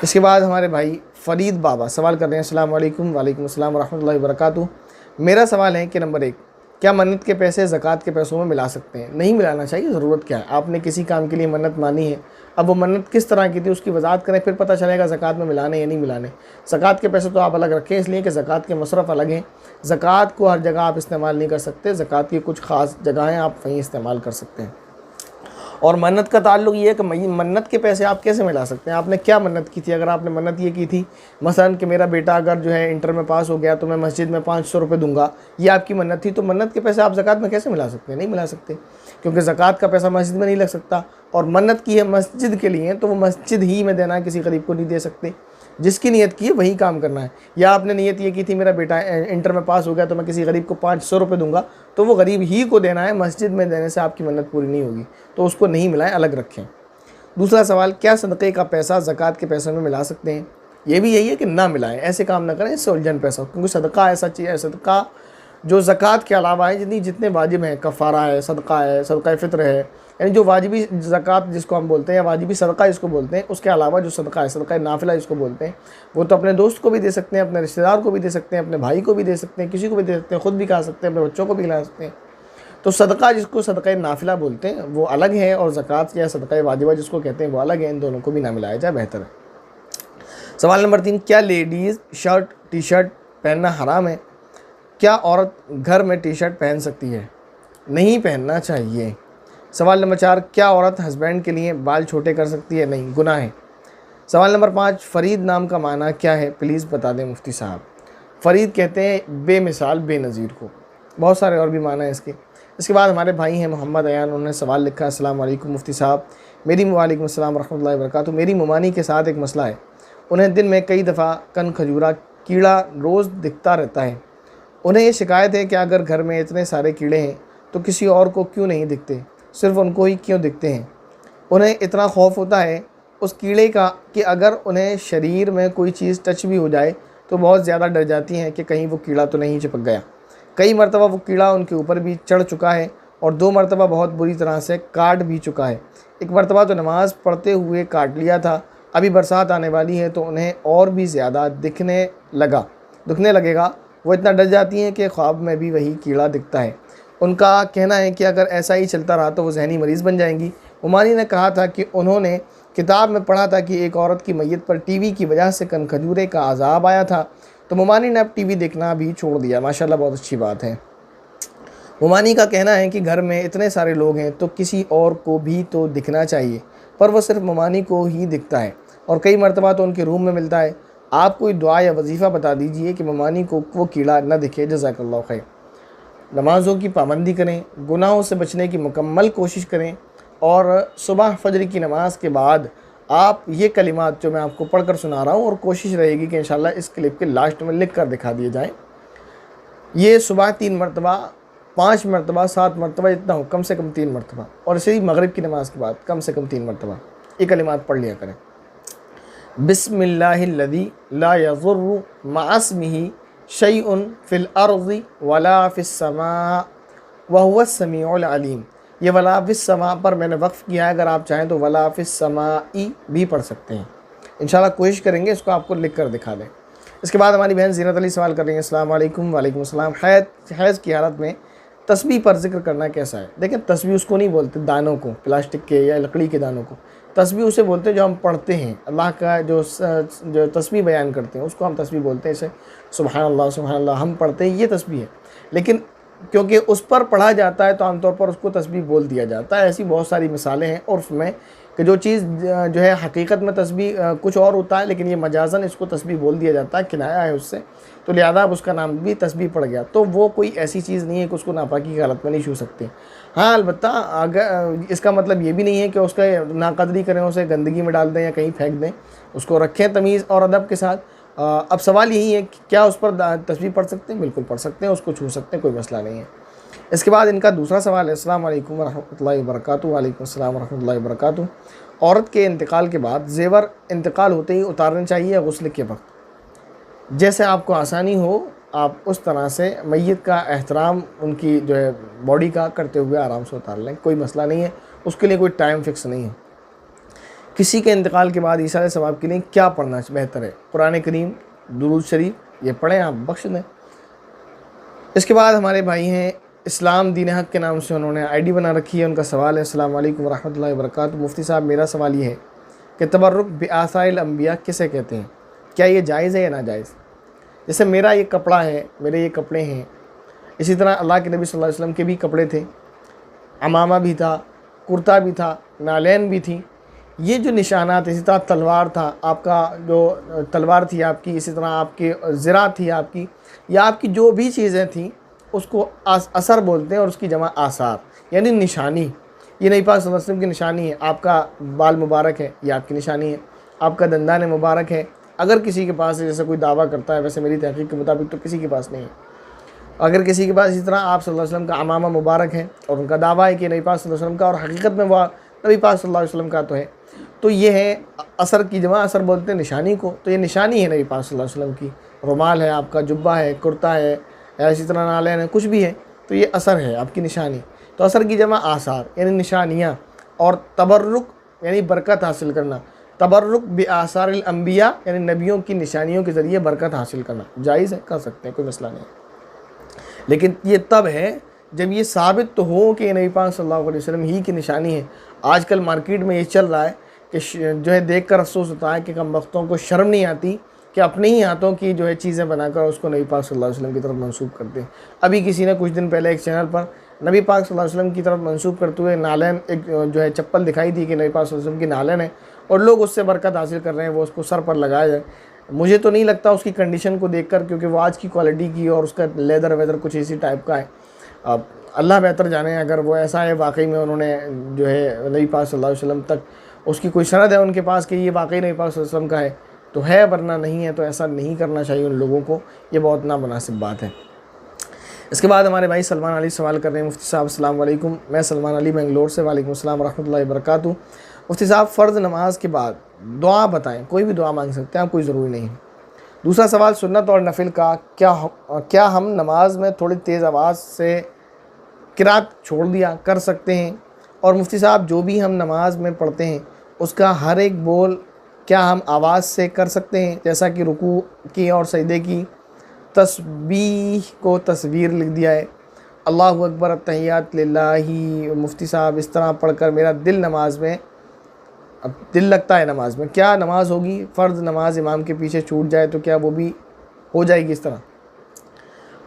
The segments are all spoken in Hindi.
इसके बाद हमारे भाई फ़रीद बाबा सवाल कर रहे हैं, अस्सलाम वालेकुम। वालेकुम अस्सलाम रहमतुल्लाहि व बरकातुहू। मेरा सवाल है कि नंबर 1, क्या मन्नत के पैसे ज़कात के पैसों में मिला सकते हैं? नहीं मिलाना चाहिए। ज़रूरत क्या है? आपने किसी काम के लिए मन्नत मानी है, अब वो मन्नत किस तरह की थी उसकी वजाहत करें, फिर पता चलेगा ज़कात में मिलाने या नहीं मिलाने। ज़कात के पैसे तो आप अलग रखें, इसलिए कि ज़कात के मसरफ़ अलग हैं। ज़कात को हर जगह आप इस्तेमाल नहीं कर सकते, ज़कात की कुछ ख़ास जगहें आप वहीं इस्तेमाल कर सकते हैं। और मन्नत का ताल्लुक ये है कि मन्नत के पैसे आप कैसे मिला सकते हैं? आपने क्या मन्नत की थी? अगर आपने मन्नत ये की थी मसलन कि मेरा बेटा अगर जो है इंटर में पास हो गया तो मैं मस्जिद में 500 रुपये दूंगा, ये आपकी मन्नत थी, तो मन्नत के पैसे आप ज़कात में कैसे मिला सकते हैं? नहीं मिला सकते, क्योंकि ज़कात का पैसा मस्जिद में नहीं लग सकता। और मन्नत की है मस्जिद के लिए, तो वो मस्जिद ही में देना है, किसी गरीब को नहीं दे सकते। जिसकी नीयत की है वही काम करना है। या आपने नीयत ये की थी मेरा बेटा इंटर में पास हो गया तो मैं किसी गरीब को 500 रुपये दूंगा, तो वो गरीब ही को देना है, मस्जिद में देने से आपकी मन्नत पूरी नहीं होगी, तो उसको नहीं मिलाएं, अलग रखें। दूसरा सवाल, क्या सदक़े का पैसा ज़कात के पैसों में मिला सकते हैं? ये भी यही है कि ना मिलाएं, ऐसे काम ना करें, इससे उलझन पैसा हो, क्योंकि सदका ऐसा चीज़ है, सदका जो ज़कात के अलावा है, जितने वाजिब हैं, कफ़ारा है, सदका है, सदका फ़ित्र है, यानी जो वाजिबी ज़कात जिसको हम बोलते हैं या वाजिबी सदका जिसको बोलते हैं, उसके अलावा जो सदका है, सदका नाफिला जिसको बोलते हैं, वो तो अपने दोस्त को भी दे सकते हैं, अपने रिश्तेदार को भी दे सकते हैं, अपने भाई को भी दे सकते हैं, किसी को भी दे सकते हैं, ख़ुद भी खा सकते हैं, अपने बच्चों को भी खिला सकते हैं। तो सदका जिसको सदका नाफिला बोलते हैं वो अलग है, और ज़कात या सदका वाजिबा जिसको कहते हैं वो अलग है। इन दोनों को भी ना मिलाया जाए, बेहतर है। सवाल नंबर 3, क्या लेडीज़ शर्ट टी शर्ट पहनना हराम है? क्या औरत घर में टी शर्ट पहन सकती है? नहीं पहनना चाहिए। सवाल नंबर 4, क्या औरत हस्बैंड के लिए बाल छोटे कर सकती है? नहीं, गुनाह है। सवाल नंबर 5, फ़रीद नाम का माना क्या है? प्लीज़ बता दें मुफ्ती साहब। फ़रीद कहते हैं बेमिसाल, बेनज़ीर को। बहुत सारे और भी माना है इसके। इसके बाद हमारे भाई हैं मोहम्मद अयान, उन्होंने सवाल लिखा, अस्सलाम वालेकुम मुफ्ती साहब। वालेकुम अस्सलाम रहमतुल्लाहि व बरकातुहू। मेरी ममानी के साथ एक मसला है, उन्हें दिन में कई दफ़ा कन खजूरा कीड़ा रोज़ दिखता रहता है। उन्हें ये शिकायत है कि अगर घर में इतने सारे कीड़े हैं तो किसी और को क्यों नहीं दिखते, सिर्फ़ उनको ही क्यों दिखते हैं। उन्हें इतना खौफ होता है उस कीड़े का कि अगर उन्हें शरीर में कोई चीज़ टच भी हो जाए तो बहुत ज़्यादा डर जाती हैं कि कहीं वो कीड़ा तो नहीं चिपक गया। कई मरतबा वो कीड़ा उनके ऊपर भी चढ़ चुका है और 2 मरतबा बहुत बुरी तरह से काट भी चुका है। एक मरतबा तो नमाज़ पढ़ते हुए काट लिया था। अभी बरसात आने वाली है तो उन्हें और भी ज़्यादा दिखने लगेगा। वो इतना डर जाती हैं कि ख्वाब में भी वही कीड़ा दिखता है। उनका कहना है कि अगर ऐसा ही चलता रहा तो वो जहनी मरीज़ बन जाएंगी। उमानी ने कहा था कि उन्होंने किताब में पढ़ा था कि एक औरत की मैयत पर टीवी की वजह से कन खजूरे का अज़ाब आया था, तो मुमानी ने अब टीवी देखना भी छोड़ दिया। माशाल्लाह, बहुत अच्छी बात है। मुमानी का कहना है कि घर में इतने सारे लोग हैं तो किसी और को भी तो दिखना चाहिए, पर वो सिर्फ मुमानी को ही दिखता है और कई मरतबा तो उनके रूम में मिलता है। आप कोई दुआ या वजीफ़ा बता दीजिए कि मुमानी को वो कीड़ा न दिखे। जज़ाकल्लाहु खैर। नमाज़ों की पाबंदी करें, गुनाहों से बचने की मुकम्मल कोशिश करें, और सुबह फजर की नमाज के बाद आप ये कलिमात जो मैं आपको पढ़कर सुना रहा हूँ, और कोशिश रहेगी कि इंशाल्लाह इस क्लिप के लास्ट में लिख कर दिखा दिए जाएँ। ये सुबह 3 मरतबा, 5 मरतबा, 7 मरतबा, इतना हो, कम से कम 3 मरतबा, और इसे ही मगरिब की नमाज के बाद कम से कम 3 मरतबा ये कलिमात पढ़ लिया करें। बिस्मिल्लाहिल्लज़ी ला यज़ुर्रु मअस्मिही शैउन फ़िल अर्ज़ि वला फ़िस समा व हुवस समीउल अलीम। ये वला फ़िस समा पर मैंने वक्फ़ किया है, अगर आप चाहें तो वला फ़िस समाई भी पढ़ सकते हैं। इंशाल्लाह कोशिश करेंगे इसको आपको लिख कर दिखा दें। इसके बाद हमारी बहन ज़ीनत अली सवाल कर रही हैं, अस्सलाम वालेकुम। वालेकुम अस्सलाम। हैज़ की हालत में तस्बीह पर ज़िक्र करना कैसा है? देखिए, तस्बीह उसको नहीं बोलते दानों को, प्लास्टिक के या लकड़ी के दानों को। तस्बीह उसे बोलते हैं जो हम पढ़ते हैं, अल्लाह का जो तस्बीह बयान करते हैं उसको हम तस्बीह बोलते हैं। इसे सुबहान अल्लाह हम पढ़ते हैं, ये तस्बीह है। लेकिन क्योंकि उस पर पढ़ा जाता है तो आमतौर पर उसको तस्बीह बोल दिया जाता है। ऐसी बहुत सारी मिसालें हैं उर्फ़ में कि जो चीज़ जो है हकीकत में तस्बीह कुछ और होता है, लेकिन ये मजाज़न इसको तस्बीह बोल दिया जाता है, किनाया है उससे, तो लिहाजा अब उसका नाम भी तस्बीह पड़ गया। तो वो कोई ऐसी चीज़ नहीं है कि उसको नापाकी की हालत में नहीं छू सकते। हाँ, अलबत्ता अगर इसका मतलब ये भी नहीं है कि उसका नाकदरी करें, उसे गंदगी में डाल दें या कहीं फेंक दें, उसको रखें तमीज़ और अदब के साथ। अब सवाल यही है कि क्या उस पर तस्बीह पढ़ सकते हैं? बिल्कुल पढ़ सकते हैं, उसको छू सकते हैं, कोई मसला नहीं है। इसके बाद इनका दूसरा सवाल है, अस्सलाम वालेकुम वरहमतुल्लाहि वबरकातुहू। वालेकुम अस्सलाम वरहमतुल्लाहि वबरकातुहू। औरत के इंतकाल के बाद ज़ेवर इंतकाल होते ही उतारने चाहिए या गुस्ल के वक्त? जैसे आपको आसानी हो आप उस तरह से मैयत का एहतराम उनकी जो है बॉडी का करते हुए आराम से उतार लें, कोई मसला नहीं है। उसके लिए कोई टाइम फ़िक्स नहीं है। किसी के इंतकाल के बाद ईसाल सवाब के लिए क्या पढ़ना बेहतर है? कुरान करीम, दुरूद शरीफ, ये पढ़ें, आप बख्श दें। इसके बाद हमारे भाई हैं इस्लाम दीन हक के नाम से, उन्होंने आईडी बना रखी है। उनका सवाल है, अस्सलाम वालेकुम रहमतुल्लाहि व बरकातहू। मुफ्ती साहब, मेरा सवाल ये है कि तबर्रुक बिआसारिल अंबिया किसे कहते हैं? क्या ये जायज़ है या नाजायज़? जैसे मेरा ये कपड़ा है, मेरे ये कपड़े हैं, इसी तरह अल्लाह के नबी सल्लल्लाहु अलैहि वसल्लम के भी कपड़े थे, अमामा भी था, कुर्ता भी था, नालैन भी थी। ये जो निशानात, इसी तरह तलवार था, आपका जो तलवार थी आपकी, इसी तरह आपकी ज़रा थी आपकी, या आपकी जो भी चीज़ें थी उसको असर बोलते हैं, और उसकी जमा आसार यानी निशानी। ये नबी पाक सल्लल्लाहु अलैहि वसल्लम की निशानी है। आपका बाल मुबारक है, ये आपकी निशानी है। आपका दंदान मुबारक है, अगर किसी के पास है, जैसे कोई दावा करता है, वैसे मेरी तहकीक के मुताबिक तो किसी के पास नहीं है। अगर किसी के पास इसी तरह आप सल्लल्लाहु अलैहि वसल्लम का अमामा मुबारक है और उनका दावा है कि नबी पाक सल्लल्लाहु अलैहि वसल्लम का, और हकीकत में वह नबी पाक सल्लल्लाहु अलैहि वसल्लम का तो है, तो ये है असर की जमा। असर बोलते हैं निशानी को, तो ये निशानी है नबी पाक सल्लल्लाहु अलैहि वसल्लम की। रुमाल है आपका, जुब्बा है, कुर्ता है, या इसी तरह नालैन है, कुछ भी है, तो ये असर है आपकी निशानी। तो असर की जमा आसार यानी निशानियाँ, और तबर्रुक यानी बरकत हासिल करना। तबर्रुक बिआसारिल अंबिया यानी नबियों की निशानियों के ज़रिए बरकत हासिल करना जायज़ है, कर सकते हैं, कोई मसला नहीं है। लेकिन ये तब है जब ये साबित तो हो कि नबी पाक सल्लल्लाहु अलैहि वसल्लम ही की निशानी है। आजकल मार्केट में ये चल रहा है कि जो है देख कर अफसोस होता है कि कम वक्तों को शर्म नहीं आती कि अपने ही हाथों की जो है चीज़ें बनाकर उसको नबी पाक सल्लल्लाहु अलैहि वसल्लम की तरफ मंसूब करते हैं। अभी किसी ने कुछ दिन पहले एक चैनल पर नबी पाक सल्लल्लाहु अलैहि वसल्लम की तरफ मंसूब करते हुए नालैन, एक जो है चप्पल दिखाई थी कि नबी पाक सल्लल्लाहु अलैहि वसल्लम की नालैन है, और लोग उससे बरकत हासिल कर रहे हैं, वो उसको सर पर लगाया जाए। मुझे तो नहीं लगता उसकी कंडीशन को देखकर, क्योंकि वो आज की क्वालिटी की और उसका लेदर वेदर कुछ इसी टाइप का है। अब अल्लाह बेहतर जाने, अगर वो ऐसा है वाकई में उन्होंने जो है नबी पाक सल्लल्लाहु अलैहि वसल्लम तक उसकी कोई सनद है उनके पास कि ये वाकई नबी पाक सल्लल्लाहु अलैहि वसल्लम का है तो है, वरना नहीं है। तो ऐसा नहीं करना चाहिए उन लोगों को, ये बहुत नामुनासिब बात है। इसके बाद हमारे भाई सलमान अली सवाल कर रहे हैं, मुफ्ती साहब अस्सलाम वालेकुम, मैं सलमान अली बेंगलोर से। वालेकुम अस्सलाम रहमतुल्लाहि व बरकातहू। मुफ्ती साहब, फ़र्ज़ नमाज के बाद दुआ बताएं, कोई भी दुआ मांग सकते हैं आप, कोई ज़रूरी नहीं है। दूसरा सवाल, सुन्नत और नफिल का क्या हम नमाज में थोड़ी तेज़ आवाज़ से किरात छोड़ दिया कर सकते हैं? और मुफ्ती साहब, जो भी हम नमाज में पढ़ते हैं उसका हर एक बोल क्या हम आवाज़ से कर सकते हैं, जैसा कि रुकू की और सजदे की तस्बीह को तस्वीर लिख दिया है, अल्लाहु अकबर अत्तहियात लिल्लाही। मुफ्ती साहब, इस तरह पढ़कर मेरा दिल नमाज में, अब दिल लगता है नमाज में, क्या नमाज होगी? फ़र्ज़ नमाज इमाम के पीछे छूट जाए तो क्या वो भी हो जाएगी? इस तरह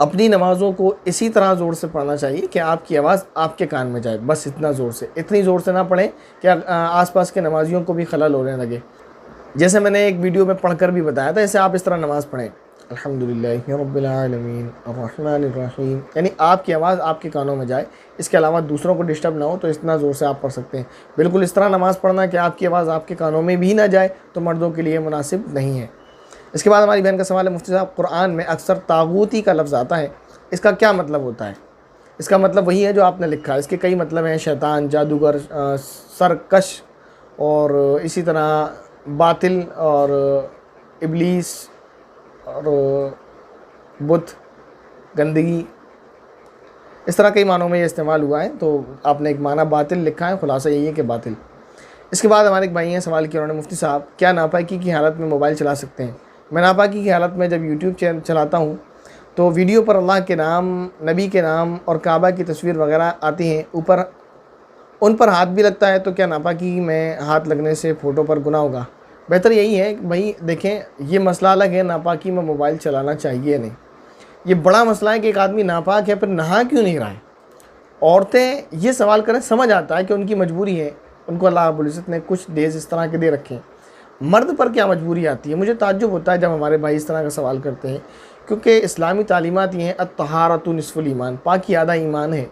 अपनी नमाज़ों को इसी तरह ज़ोर से पढ़ना चाहिए कि आपकी आवाज़ आपके कान में जाए, बस इतना ज़ोर से, इतनी ज़ोर से ना पढ़ें कि आसपास के नमाजियों को भी खलल होने लगे। जैसे मैंने एक वीडियो में पढ़कर भी बताया था, ऐसे आप इस तरह नमाज़ पढ़ें, अल्हम्दुलिल्लाहि रब्बिल आलमीन अर्रहमानिर रहीम, यानी आपकी आवाज़ आपके कानों में जाए, इसके अलावा दूसरों को डिस्टर्ब ना हो, तो इतना ज़ोर से आप पढ़ सकते हैं। बिल्कुल इस तरह नमाज़ पढ़ना कि आपकी आवाज़ आपके कानों में भी ना जाए, तो मर्दों के लिए मुनासिब नहीं है। इसके बाद हमारी बहन का सवाल है, मुफ्ती साहब, कुरान में अक्सर तागूती का लफ्ज़ आता है, इसका क्या मतलब होता है? इसका मतलब वही है जो आपने लिखा है। इसके कई मतलब हैं, शैतान, जादूगर, सरकश, और इसी तरह बातिल और इब्लीस और बुत, गंदगी, इस तरह कई मानों में ये इस्तेमाल हुआ है। तो आपने एक माना बातिल लिखा है, खुलासा यही है कि बातिल। इसके बाद हमारे एक भाई हैं, सवाल किया उन्होंने, मुफ्ती साहब, क्या नापाकी की हालत में मोबाइल चला सकते हैं? मैं नापाकी की हालत में जब यूट्यूब चलाता हूँ तो वीडियो पर अल्लाह के नाम, नबी के नाम और काबा की तस्वीर वगैरह आती हैं, ऊपर उन पर हाथ भी लगता है, तो क्या नापाकी में हाथ लगने से फ़ोटो पर गुनाह होगा? बेहतर यही है कि भाई देखें, ये मसला अलग है, नापाकी में मोबाइल चलाना चाहिए नहीं। ये बड़ा मसला है कि एक आदमी नापाक है, फिर नहा क्यों नहीं रहा है। औरतें ये सवाल करें, समझ आता है कि उनकी मजबूरी है, उनको अल्लाह रब्बुल इज़्ज़त ने कुछ डेज़ इस तरह के दे रखे हैं। मर्द पर क्या मजबूरी आती है? मुझे ताज्जुब होता है जब हमारे भाई इस तरह का सवाल करते हैं, क्योंकि इस्लामी तालीमात ये हैं, अत्तहारतु निस्फुल ईमान, पाकी आधा ईमान है।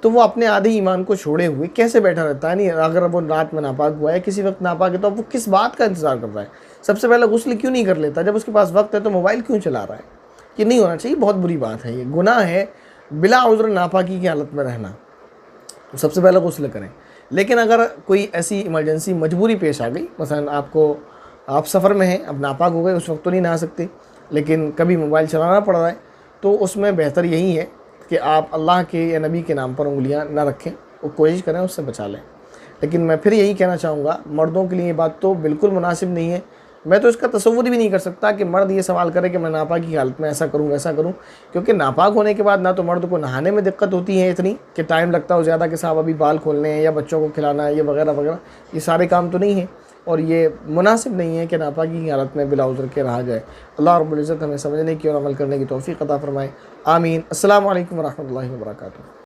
तो वो अपने आधे ईमान को छोड़े हुए कैसे बैठा रहता है? नहीं, अगर वो रात में नापाक हुआ है, किसी वक्त नापाक है, तो अब वो किस बात का इंतज़ार कर रहा है? सबसे पहले गुस्ल क्यों नहीं कर लेता? जब उसके पास वक्त है तो मोबाइल क्यों चला रहा है? ये नहीं होना चाहिए, बहुत बुरी बात है, ये गुनाह है बिला उज़्र नापाकी की हालत में रहना। तो सबसे पहले गुस्ल करें। लेकिन अगर कोई ऐसी इमरजेंसी मजबूरी पेश आ गई, मसलन आप सफ़र में हैं, अब नापाक हो गए, उस वक्त तो नहीं नहा सकते, लेकिन कभी मोबाइल चलाना पड़ रहा है, तो उसमें बेहतर यही है कि आप अल्लाह के या नबी के नाम पर उंगलियां ना रखें, वो कोशिश करें उससे बचा लें। लेकिन मैं फिर यही कहना चाहूँगा, मर्दों के लिए ये बात तो बिल्कुल मुनासिब नहीं है। मैं तो इसका तसव्वुर भी नहीं कर सकता कि मर्द ये सवाल करे कि मैं नापाक की हालत में ऐसा करूँ वैसा करूँ, क्योंकि नापाक होने के बाद ना तो मर्द को नहाने में दिक्कत होती है इतनी कि टाइम लगता हो ज़्यादा कि साहब अभी बाल खोलने हैं या बच्चों को खिलाना है, ये वगैरह वगैरह, ये सारे काम तो नहीं है। और ये मुनासिब नहीं है कि नापाकी की हालत में बिला उज़्र के रहा जाए। अल्लाह रब्बुल इज़्ज़त हमें समझने की और अमल करने की तौफ़ीक़ अता फ़रमाए। आमीन। अस्सलामु अलैकुम व रहमतुल्लाहि व बरकातुहू।